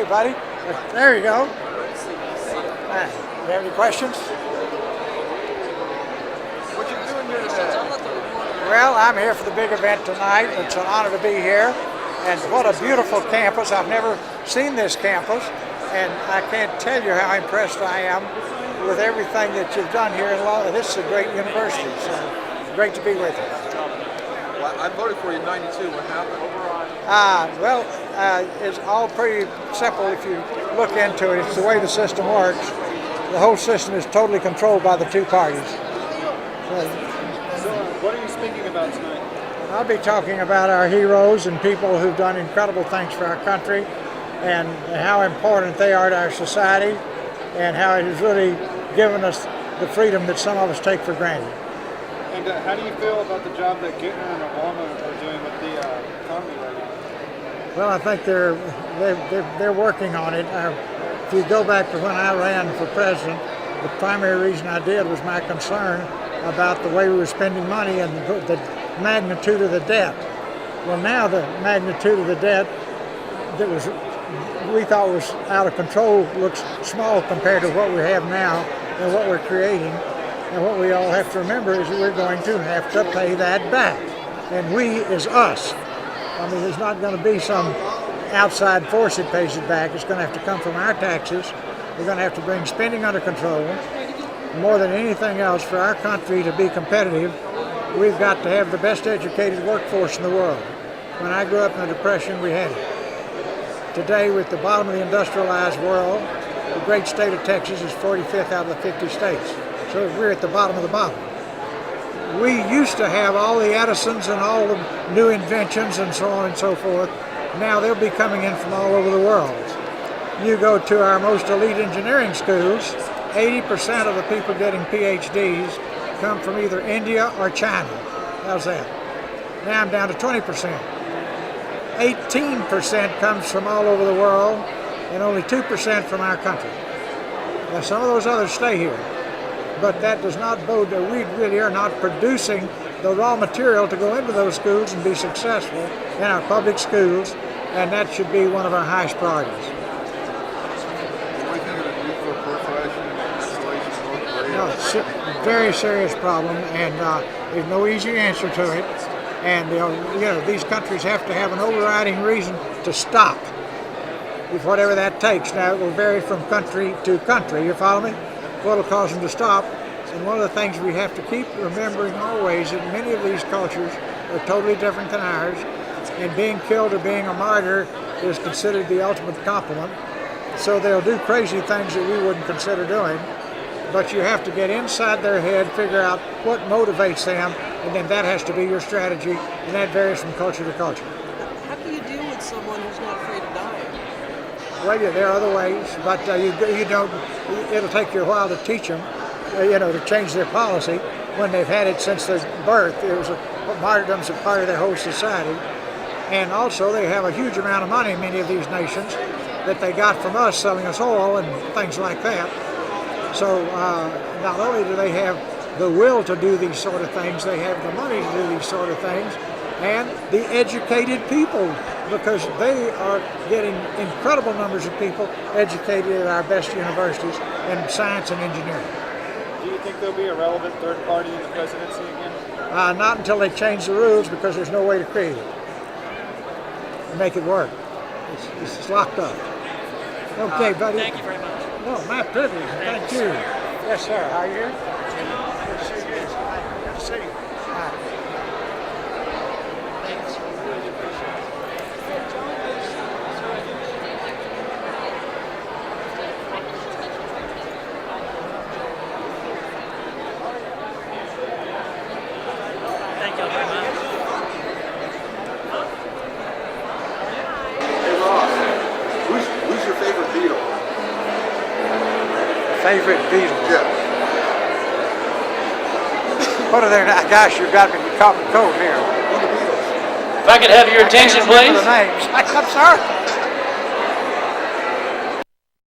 buddy. There you go. You have any questions? What you doing here today? Well, I'm here for the big event tonight. It's an honor to be here. And what a beautiful campus. I've never seen this campus. And I can't tell you how impressed I am with everything that you've done here. This is a great university, so great to be with you. Well, I voted for you in '92. What happened? It's all pretty simple if you look into it. It's the way the system works. The whole system is totally controlled by the two parties. So what are you speaking about tonight? I'll be talking about our heroes and people who've done incredible things for our country and how important they are to our society and how it has really given us the freedom that some of us take for granted. And how do you feel about the job that Gittner and Obama are doing with the economy right now? Well, I think they're working on it. If you go back to when I ran for president, the primary reason I did was my concern about the way we were spending money and the magnitude of the debt. Well, now the magnitude of the debt that we thought was out of control looks small compared to what we have now and what we're creating. And what we all have to remember is that we're going to have to pay that back. And we is us. I mean, there's not going to be some outside force that pays it back. It's going to have to come from our taxes. We're going to have to bring spending under control. More than anything else, for our country to be competitive, we've got to have the best educated workforce in the world. When I grew up in the Depression, we had it. Today, we're at the bottom of the industrialized world. The great state of Texas is 45th out of the 50 states. So we're at the bottom of the bottom. We used to have all the Edisons and all the new inventions and so on and so forth. Now they'll be coming in from all over the world. You go to our most elite engineering schools, 80% of the people getting PhDs come from either India or China. How's that? Now I'm down to 20%. 18% comes from all over the world and only 2% from our country. Now some of those others stay here. But that does not bode that we really are not producing the raw material to go into those schools and be successful in our public schools, and that should be one of our highest priorities. What do you think of the need for proliferation and installation in North Korea? No, it's a very serious problem, and there's no easy answer to it. And these countries have to have an overriding reason to stop, with whatever that takes. Now it will vary from country to country. You follow me? What will cause them to stop? And one of the things we have to keep remembering always that many of these cultures are totally different than ours, and being killed or being a martyr is considered the ultimate compliment. So they'll do crazy things that we wouldn't consider doing, but you have to get inside their head, figure out what motivates them, and then that has to be your strategy, and that varies from culture to culture. How can you deal with someone who's not afraid of dying? Well, yeah, there are other ways, but you don't. It'll take you a while to teach them, to change their policy when they've had it since their birth. It was martyrdom's a part of their whole society, and also they have a huge amount of money in many of these nations that they got from us selling us oil and things like that. So not only do they have the will to do these sort of things, they have the money to do these sort of things, and the educated people, because they are getting incredible numbers of people educated at our best universities in science and engineering. Do you think there'll be a relevant third party in the presidency again? Not until they change the rules, because there's no way to create it and make it work. It's locked up. Okay, buddy. Thank you very much. Oh, my privilege. Thank you. Yes, sir. How are you? Good to see you. Good to see you. Thank you very much. Hey Ross, who's your favorite Beatle? Favorite Beatles? Yeah. What are their names? Gosh, you've got me caught in the cold here. If I could have your attention, I can't remember please. the names. I'm sorry.